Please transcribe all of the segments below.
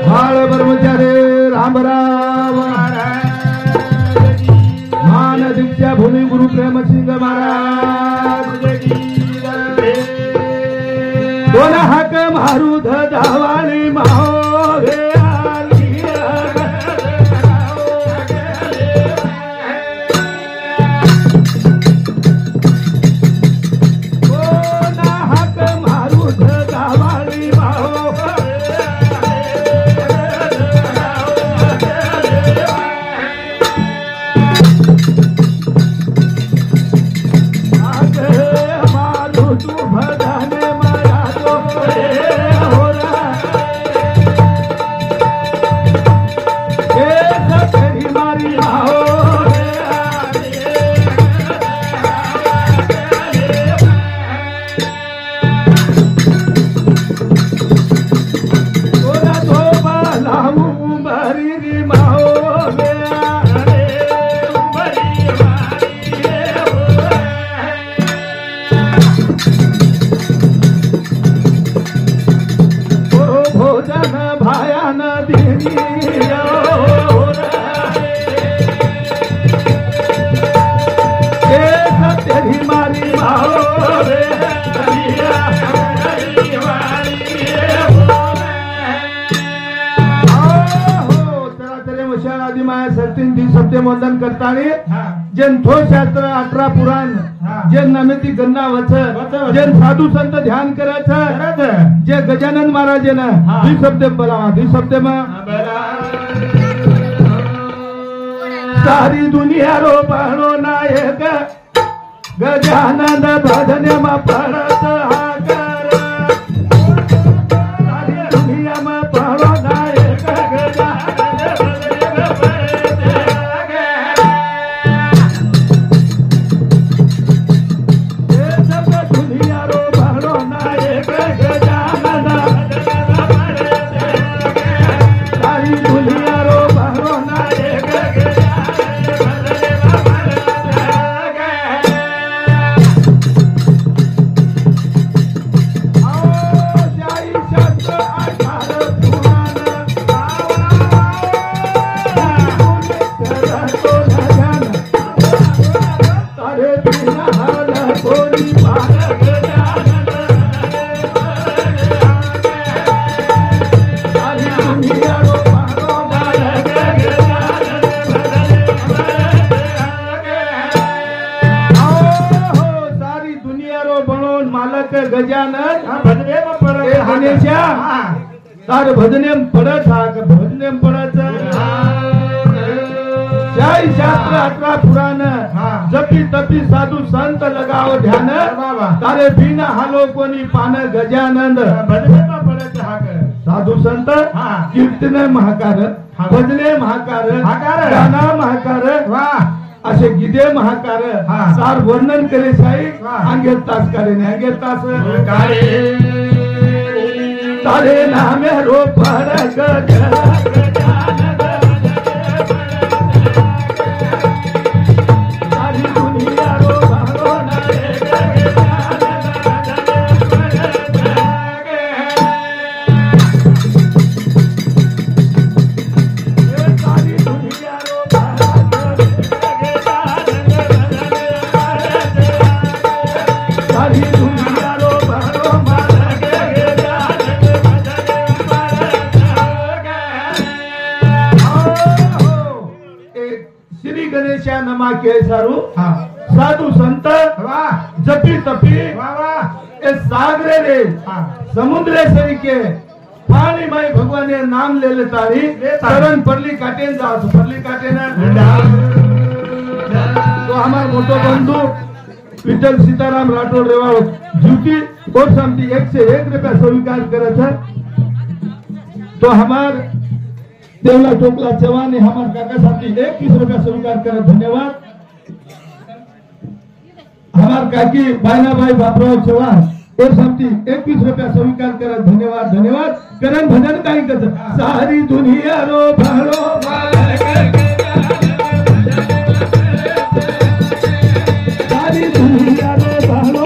बाळ ब्रह्मचारी रामराव मान दीक्षा भूमी गुरु प्रेमसिंग महाराज दोन हाक मारू धावाळी मावे वंदन करताना जेन थो शास्त्र 18 पुराण जेन नमेती गन्ना वच जेन साधू संत ध्यान करायचं जे गजानन महाराज ना द्विशब्द बोलावा द्विशब्द सारी दुनिया रो बहनो नायक गजानन भजने मा पडत हाकर सारी दुनिया मा बहनो नायक गजानन तार भजने पडत हा भजने पडायचं जय शास्त्र 18 पुराण जपी तपी साधू संत लगाव ध्यान तारे बिना हालो कोणी पान गजानंद भजने पडायचं हा साधू संत कीर्तने महाकार भजने महाकार गाना महाकार असे गिदे महाकार सार वर्णन करे साई अंगेल तास करे अंगेल तास तारे नामे रो पड़ सारी दुनिया रो बहनो सारी दुनिया रो सारी दुनिया रो नमा के सारू साधु संत जपी तपी ए सागरे रे समुद्रे सरी के पानी माई भगवान ने नाम ले लेतारी तरन परली काटे जाओ परली काटे ना तो हमार मोटो बंधु विठल सीताराम राठौड़ रेवा ड्यूटी कोर्ट समिति 1 से 1 रुपया स्वीकार करे थे तो हमार देवला टोकला चौहान ने हमारे काका साथी 21 रुपया स्वीकार करे धन्यवाद हमार काकी बायनाबाई बापराव चौहान और समिति 21 रुपया स्वीकार करे धन्यवाद धन्यवाद करण भजन काही कर सारी दुनिया रो भरो सारी दुनिया रो भरो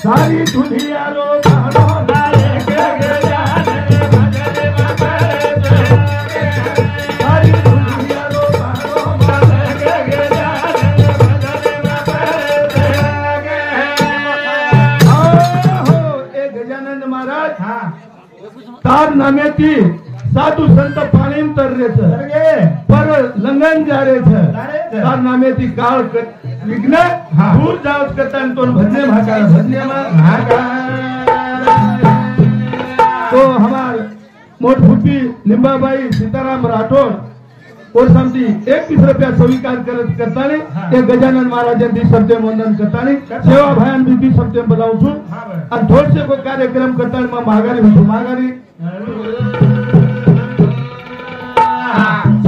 सारी दुनिया रो भाड़ो लाले के गजानन भजन में पड़ते सारी दुनिया रो भाड़ो लाले के गजानन भजन में पड़ते हो ए गजानन महाराज तार नामेती साधु संत पाणी तर्रे पर लंगन जारे तार नामेती काळ विघ्न दूर जावत करता तो भजने भागा भजने तो हमार मोटफुटी लिंबाबाई सीताराम राठौर और समझी 21 रुपया स्वीकार करता ने गजानन महाराजांनी सत्यम वंदन करता सेवा भायान भी सत्यम बताऊं छू और थोड़से को कार्यक्रम करता माघारी माघारी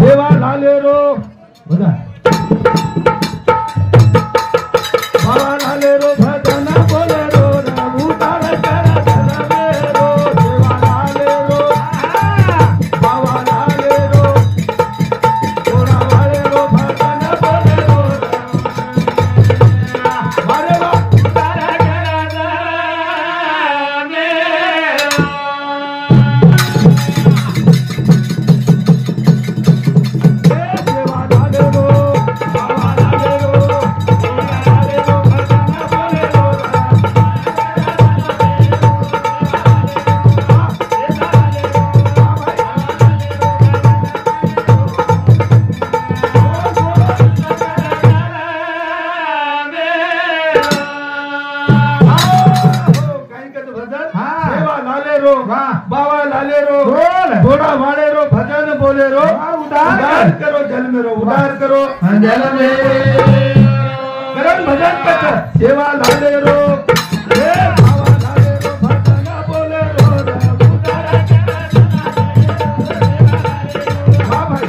सेवा लालेरो बता बाबा लालेरो भजन बोलेरो उतार कर धरमेरो सेवा लालेरो बाबा लालेरो थोड़ा वालेरो भजन बोलेरो मारे बा उतार कर बाबा लालेरो थोड़ा वालेरो भजन बोलेरो उदार करो जल मेरो उदार करो जल में करण भजन कर सेवा लालेरो बाबा लालेरो भजन बोलेरो उदार हां भाई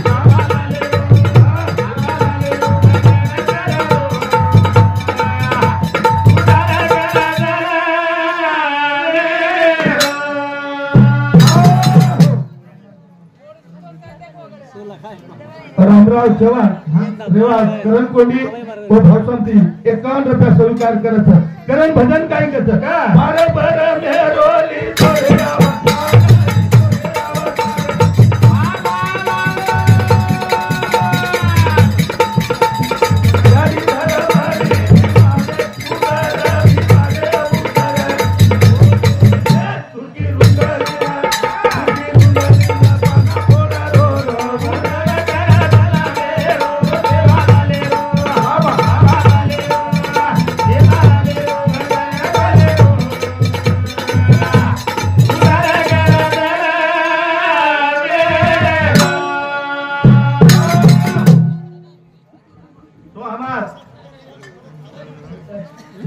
रामराव चव्हाण रेवा करण कोंडी व भरसंती 51 रुपया स्वीकार करत करण भजन काय करत बार बार मेरोली तोरे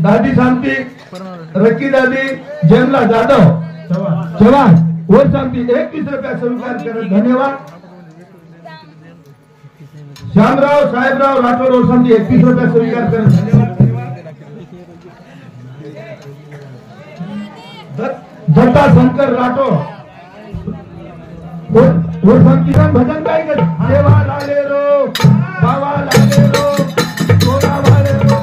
दादी शांति रक्की दादी जयमला जाधव चव्हाण और शांति 21 रुपया स्वीकार कर धन्यवाद श्यामराव साहेबराव राठौर और शांति 21 रुपया स्वीकार कर धन्यवाद दत्ता शंकर राठौर और शांति भजन काय कर सेवा लालेरो बाबा लालेरो थोड़ा वालेरो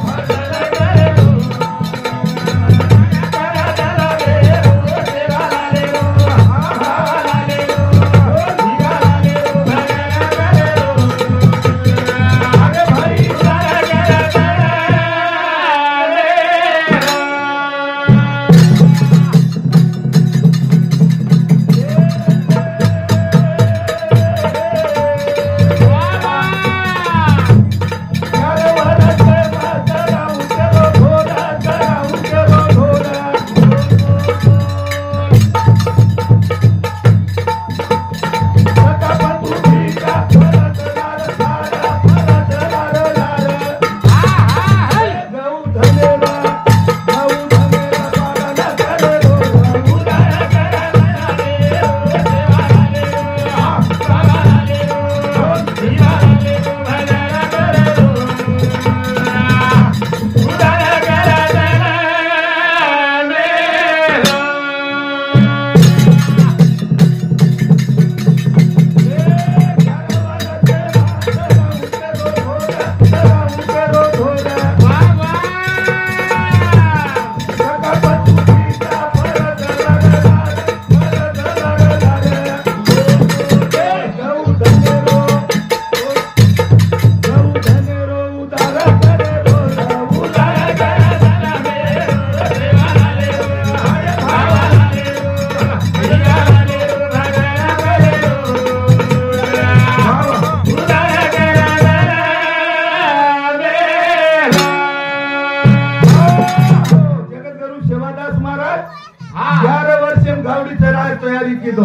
11 वर्ष गावडी चराय तयारी कीधो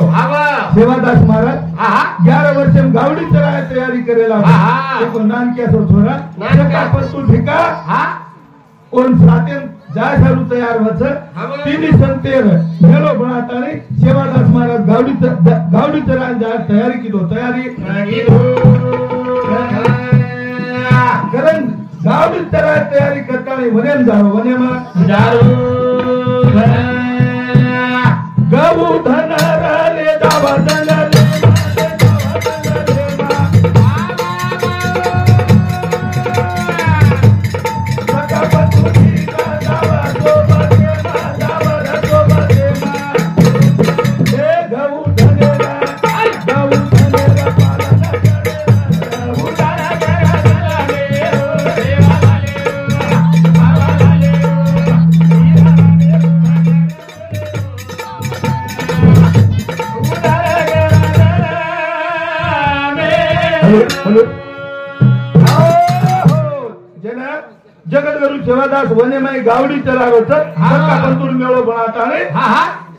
सेवादास महाराज 11 वर्ष गावडी चराय तयारी करेला देखो नानक्या सो छोरा नानका पर तू ढिका कोण साते जाय झालू तयार वच तिनी संतेर मेलो बनाताने सेवादास महाराज गावडी चराय जाय तयारी कीधो तयारी कारण गावडी चराय तयारी करताने वनेम जारो वनेमा जारो गऊ धनराले दावा धनराले जगद्गुरु सेवादास वनेमाई गावडी चलारो सका पंतुर मेळो बनाताने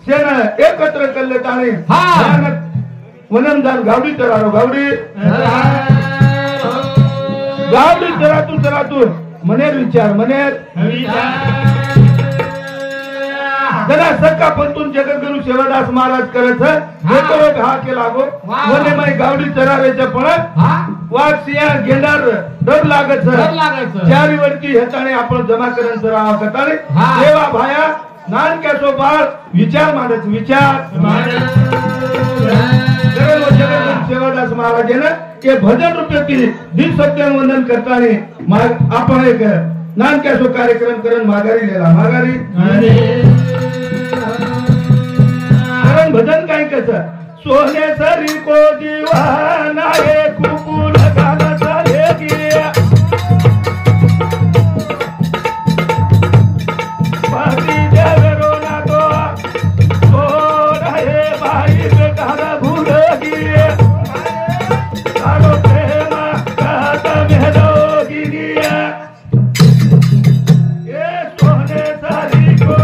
सेन एकत्र कल्ले ताने वनमदार गावडी चलारो गावडी चरातू मनेर विचार जरा सका पंतून जगद्गुरु सेवादास महाराज करत एक हा के लागो वनेमाई गावडी चरावेचे पण वाघ सिंह गेंडार डर लागत चारी वरती हेताने आपण जमा करन सरावा करताने देवा भाया नानक्या सो बाळ विचार मानत विचार सेवादास महाराज ने के भजन रूपी दिन सत्य वंदन करताने आपण एक नानक्या सो कार्यक्रम करन माघारी लेला माघारी कारण भजन काय कसं सोने सरी को दीवाना है कुकुल गाना चलेगी पाती देवरो ना तो रहे भाई बेटा भूलेगी सारो प्रेम कहता मेलोगी ये सोने सरी को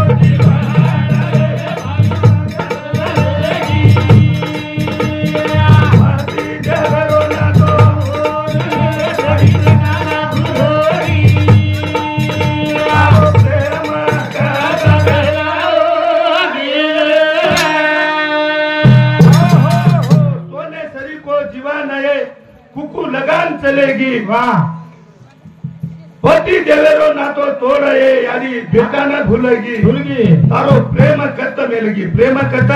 चलेगी वाह पति देवेरो ना तो तोड़े यानी बेटा ना भूलेगी तारो प्रेम कत मिलेगी प्रेम कत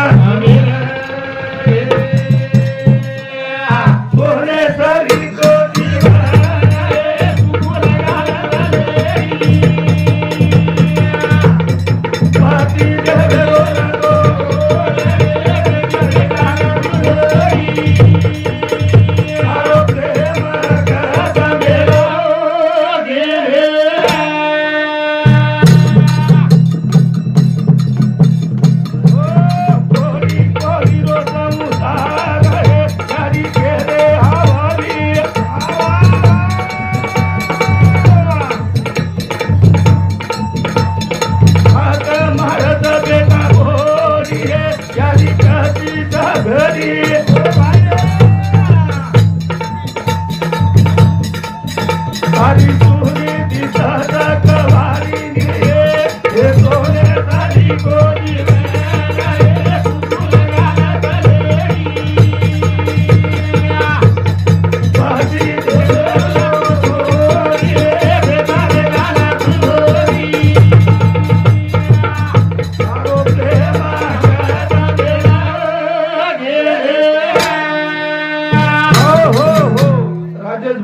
सोने सरी को पति देवेरो ना तो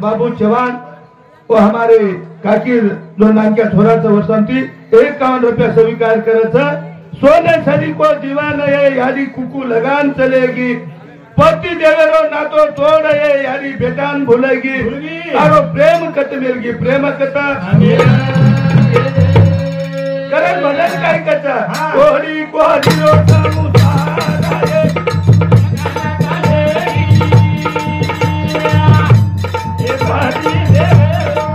बाबू चव्हाण वो हमारे काकी जो नानक्या छोराचं वर्षांती 51 रुपया स्वीकार करत सोने सरी को दीवाना है यानी कुकू लगान चलेगी पति देवेरो ना तो तोड़ है यानी बेटान भूलेगी तारो प्रेम कत मिलगी प्रेम कत करन भजन काय कचा कोहडी कोहडी रो समुसारा है ये पाटी देवेरो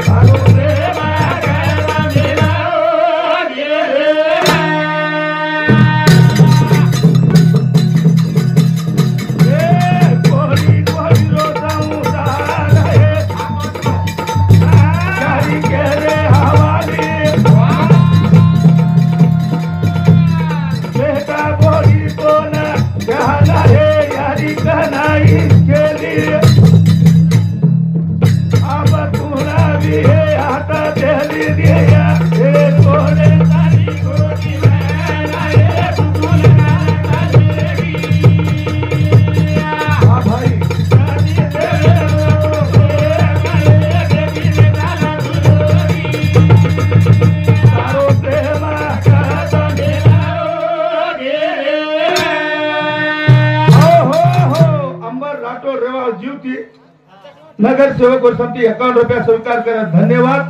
तारो राठोड रेवा जीवती नगर सेवक वर्षांती 51 रुपया स्वीकार करत धन्यवाद।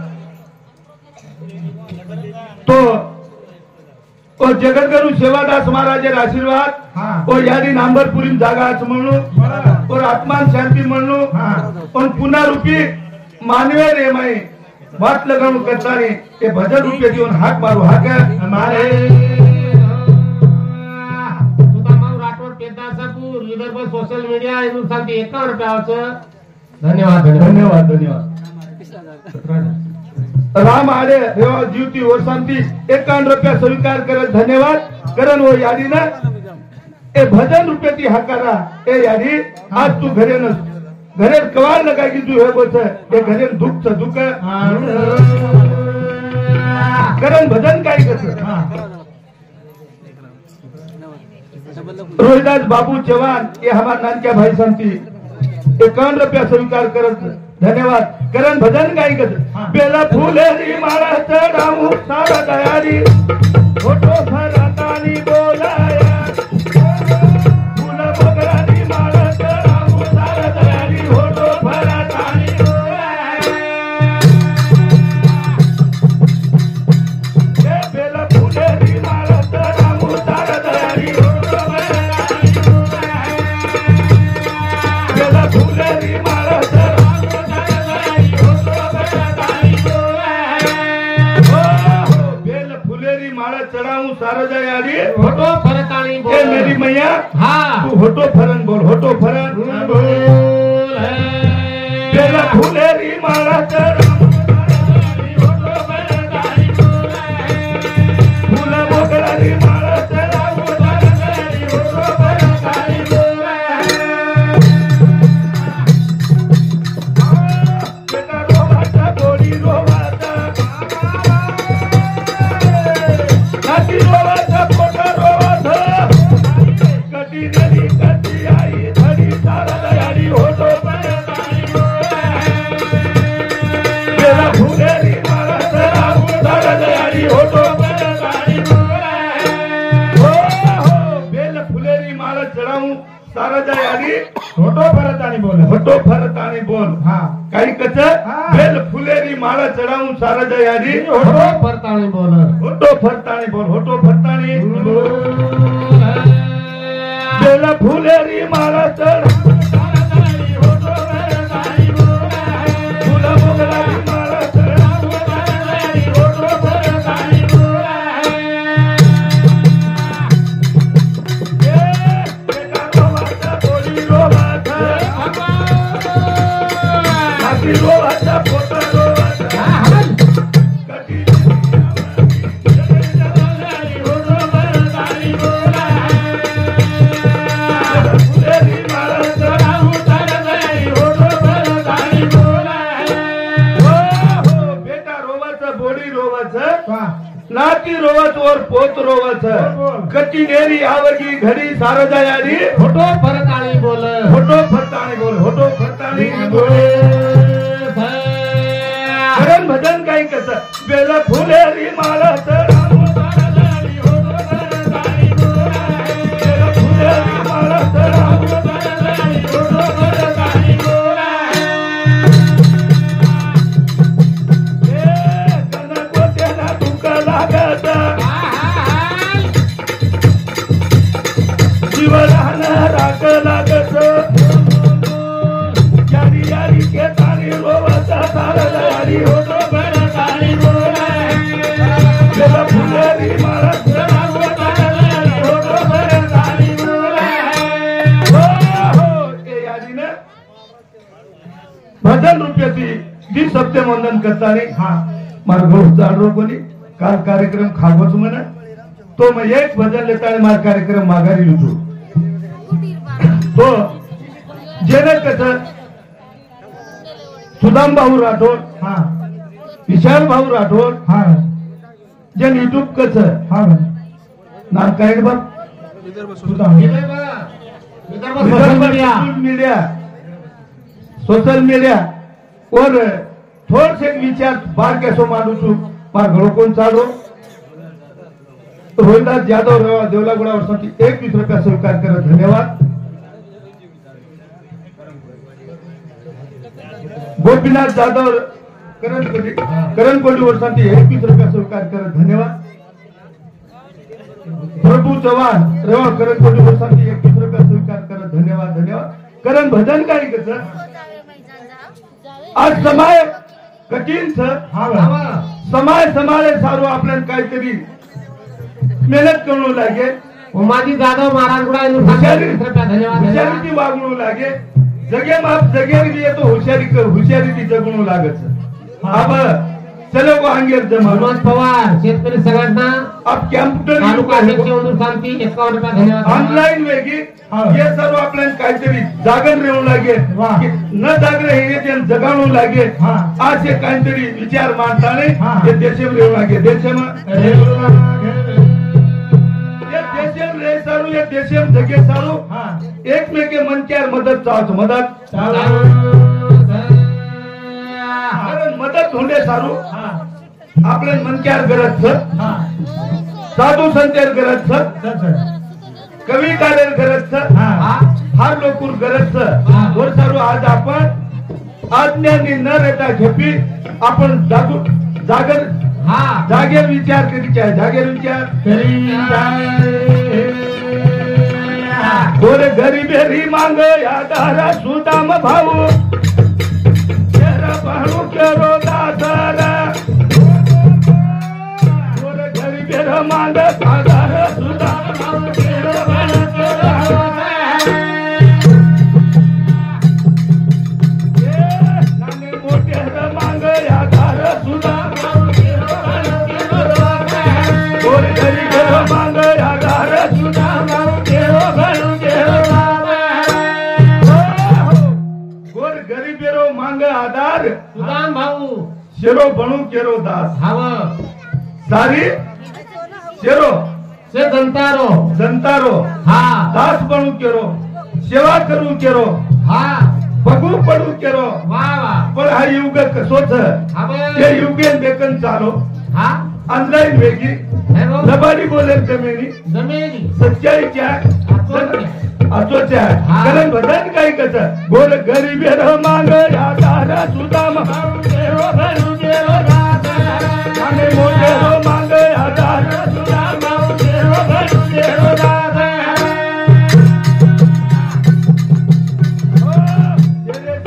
तो और जगतगुरु सेवादास महाराज आशीर्वाद और यादी नांबरपुरी जागा म्हणून और आत्मान शांती म्हणून पण पुन्हा रूपी मानवे रे माई वाट लगावून करतानी ते भजन रूपे देऊन हाक मारू हाक मारे सुदामाऊ राठोड पेदासापूर विदर्भ सोशल मीडिया हिंदुस्थानती 51 रुपयाचं धन्यवाद धन्यवाद धन्यवाद। राम आडे रेवा जीवती वर्षांती 51 रुपया स्वीकार करत धन्यवाद करण वो यादी ना ए भजन रूपे ती हाकारा ए यादी आज तू घरे न घरे कवार लगाय की तू हे बोलत ए घरे दुःख दुःख करण भजन काय कस रोहिदास बाबू चव्हाण ये हमार नानक्या भाई सांगती 51 रुपया स्वीकार करत धन्यवाद करण भजन काय कस बेला फुलेरी माळा चढावू सारा दयारी फोटो फरातानी बोलाया फुल बगरानी माळा चढावू सारा दयारी फोटो फरातानी बोलाया ए बेला फुलेरी माळा चढावू सारा दयारी फोटो फरातानी बोलाया बेला फुलेरी माळा चढ़ाऊं सारदा यारी होटो फरतानी बोल ए मेरी मैया हाँ तू होटो फरन बोल होटो फरन बोल बेला फुलेरी माला चढ़ाऊं होटो फरतानी बोल फूल मोगरारी माला चढ़ाऊं होटो फरतानी बोल बेटा रोवाता गोरी रोवाता कटी रोवाता पोटा रोवाता कटी नदी कटी आई धड़ी सारा दयारी होटो फरतानी बेला फुलेरी माला चढ़ाऊं सारा दयारी होटो फरतानी हो बेला फुलेरी माला चढ़ाऊं सारा दयारी होटो फरतानी बोल होटो फरतानी बोल हाँ काही कच बेल फुलेरी माला चढ़ाऊं सारा दयारी होटो फरतानी बोल होटो फरतानी बोल होटो फरतानी बेला फुलेरी माला चढ़ाऊं सारा दयारी होटो फरतानी फूल मोगरारी माला चढ़ाऊं सारा दयारी होटो फरतानी बेटा रोवाता बोली रोवाता काकी रोवाता पोटा रोवाता कटी होटो फरतानी फुलेरी माला चढ़ाऊं सारा दयारी होटो फरतानी हो बेटा रोवाचा बोडी रोवाचा नाती रोवत और पोत रोवत कच्ची नेरी आवगी घड़ी सारा दयारी होटो फरतानी बोल होटो फरतानी बोल होटो फरतानी बोल करण भजन काही कस बेला फुलेरी माला चढ़ाऊं सारा दयारी होटो फरतानी बेला फुलेरी माला चढ़ाऊं सारा दयारी होटो फरतानी कना कोट्याला दुःख लागत जीव राहणं राग लागत यारी यारी केतानी रोवाचा सारा दयारी होटो फरतानी बेला फुलेरी माला चढ़ाऊं सारा दयारी होटो फरतानी हो ए यादीने भजन रूपयाची जी सत्य वंदन करतानी हा मार्गो जाडरो कोणी काल कार्यक्रम खावच म्हणा तो मग एक भजन लेता मार कार्यक्रम माघारी लिहितो तो जेने कस सुदाम भाऊ राठोड हा विशाल भाऊ राठोड हा जन युट्यूब कस हा नाम काय बघ सुदाम मीडिया सोशल मीडिया और थोड़ से विचार बार कैसो मानू छू मार घरों कोण चालो रोहिदास यादव देवलागुड़ा वर्षांती 21 रुपया स्वीकार करत धन्यवाद। गोपीनाथ जाधव करणकोटी वर्षांती 21 रुपया स्वीकार करत धन्यवाद. प्रभू चव्हाण रेवा करणकोटी वर्षांती 21 रुपया स्वीकार करत धन्यवाद धन्यवाद. करण भजन काय कसं आज समय कठीण समय समाळे सारू आपल्याला काहीतरी मेहनत करू लागे. उमाजी जाधव महाराज हुशारी वागणू लागे. जगे माप जगेर भी येतो हुशारी ती जगणू लागत. अब चलो को अंगेर जमा मनोज पवार शेतकरी संघटना अब कॅम्प्युटर तालुका अध्यक्ष उदूर शांती 51 रुपये धन्यवाद. ऑनलाईन वेगी हे सर्व आपल्याला काहीतरी जागरण रेवू लागे. न जागरण हे ते जगाणू लागे. असे काहीतरी विचार मांडताने हे देशम रेवू लागे. देशम रे सारू या देशम जगे सारू एकमेके मनक्यार मदत चावतो मदत मदत होणे सारू आपल्या मनक्यार गरज साधू संतेर गरज कवी कार्य गरज हार लोकूर गरज वर सारू आज आपण आज्ञानी न रहता झेपी आपण जागर जागे विचार करीचे आहे. जागे विचार गोर गरीबेरी मांग यादारा सुदाम भाऊ तेरा भाऊ केरो दासरा गोर गरीबेर मांग यादारा सुदाम भाऊ तेरा भाऊ केरो नाने मोठे मांग यादारा सुदाम भाऊ गोर गरीबेर मांग यादारा सुदाम भाऊ केरो भाऊ मांग आधार सुदाम भाऊ शेरो बनू केरो दास हाव सारी शेरो से जनतारो हा दास बनू केरो सेवा करू केरो हा बघू पडू केरो वाह वाह. पण हा युग कसोच ते युगेन बेकन चालो हा ऑनलाईन वेगी लबाडी बोलेल जमेनी सच्चाईच्या असोच्या कारण भजन काही कसं गोर गरीबेर मांग यादारा सुदाम आणि मोठे मांग यादारा सुदाम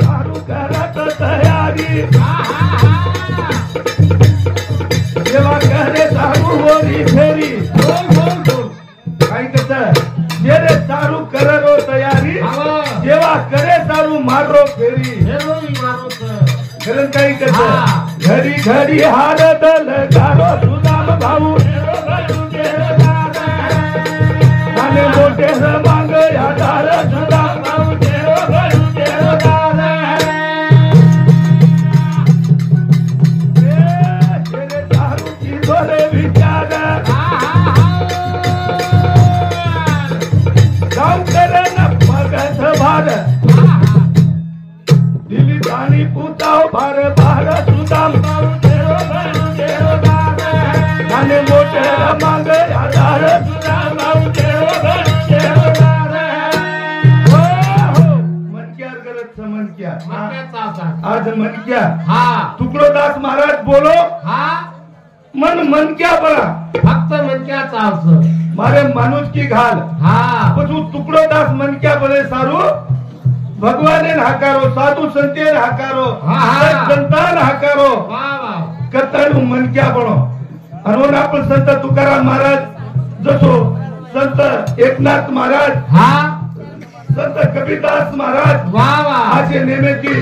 सारू करत तयारी सेवा करे सारू होरी फेरी काही कसं जेरे सारू करो तयारी सेवा करे सारू मारो फेरी कारण काही कसं घडी घडी हारत लगारो सुदाम भाऊ आणि मोठे मांग यादार सुदाम भाऊ सारू की बोले विचार दिली पाणी पुताव भार भार सुदाम आणि मोठे मांग यादार सुदाम मनक्यार गरज मनक्या आज मनक्या तुकडोदास महाराज बोलो मन क्या बड़ा फक्त मनक्या चावच मारे मानुष की घाल पण तू तुकडोदास मन क्या बोले सारू भगवान हाकारो साधू संते हाकारो संतान हाकारो कत्ताळू मन क्या बनो. आणि आपण संत तुकाराम महाराज जसो संत एकनाथ महाराज संत कबीरदास महाराज असे नेमेची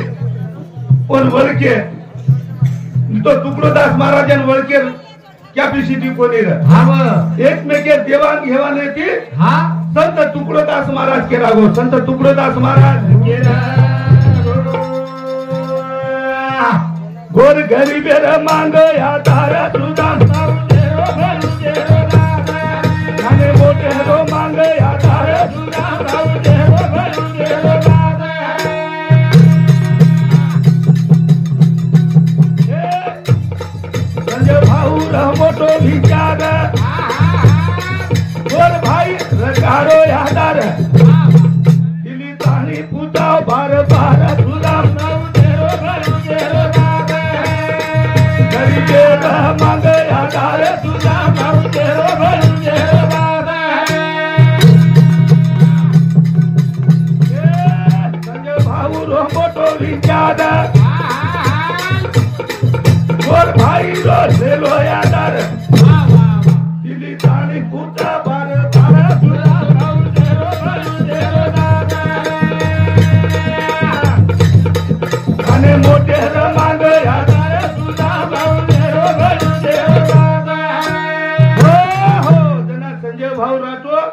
पण वळके तो तुकडोदास महाराजांनी वळके कॅपॅसिटी कोणी एकमेके देवाण घेवाण येते संत तुकडोदास महाराज के रागो संत तुकडोदास महाराज गोर गरीबेर मांग यादारा सुदाम आणि मोठे मांग यादारा सुदाम संजय भाऊ मोठो विचार गोर भाई रगारो यादार दिली ताणी पूजाव बार बार मोटो विचार गोर भाई रो सेलो यादार दिली ताणी पूता बार बार सुधा भाऊ देरो दादा आणि मोठे रमांग यादार सुधा भाऊ देरो दादा हो जना संजय भाऊ राठोड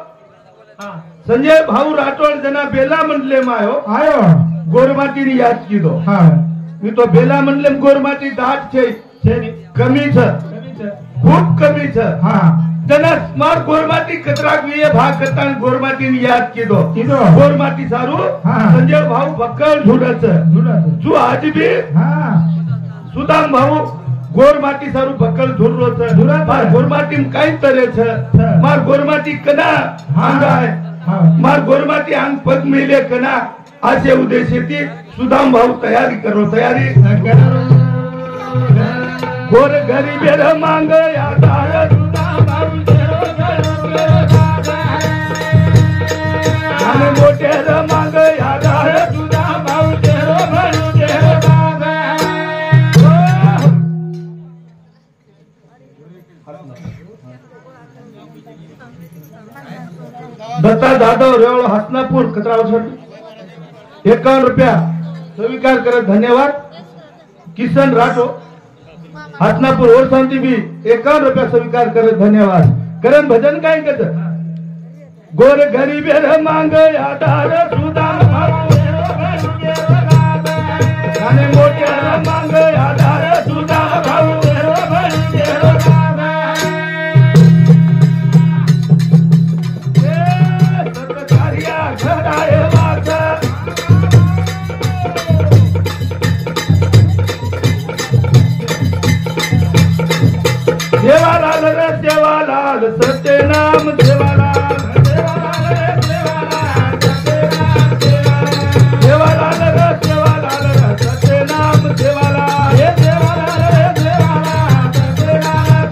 संजय भाऊ राठोड जना बेला म्हणले मायो आयो गोरमाटीनी याद कीधो हा मी तो बेला म्हणले गोरमाटी दाट छे कमी छ खूप कमी छ हा जना स्मार्ट गोरमाटी कतराक विये भाग करतान गोरमाटीनी याद कीधो गोरमाटी सारू संजय भाऊ बक्कल झुडच तू आज भी हा सुदाम भाऊ गोरमाटी सारू बक्कल झुरलो छ मार गोरमाटी काही तरे छ मार गोरमाटी कना हांगाय मार गोरमाटी अंग पग मिले कना असे उद्देशेती सुदाम भाऊ तयारी करो तयारी गोर गरीबेर मांग यादार सुदाम भाऊ देरो आणि मोठेर मांग यादार सुदाम भाऊ देरो दत्ता जाधव रेवळ हसनापूर कचरावसाठी 51 रुपया स्वीकार करत धन्यवाद किसन राठो हसनापूर और शांति भी 51 रुपया स्वीकार करत धन्यवाद करण भजन काय करत गोर गरीबेर मांग यादार सुदाम भाऊ आणि मोठ्यार मांग यादार सुदाम भाऊ देवालाल रे देवालाल सत्य नाम देवालाल देवालाल रे सत्य नाम देवालाल हे देवालाल रे देवालाल सत्य नाम देवालाल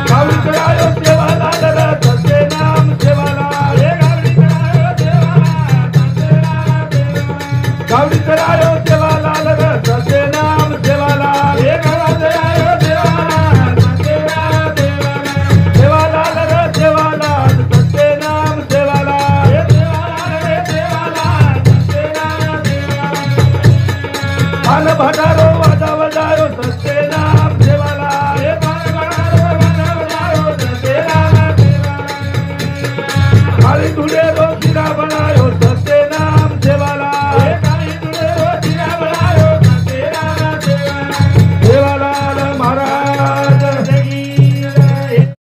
गावडी करायो देवालाल रे सत्य नाम देवालाल हे गावडी करायो देवालाल सत्य नाम देवालाल गावडी करायो देवालाल रे सत्य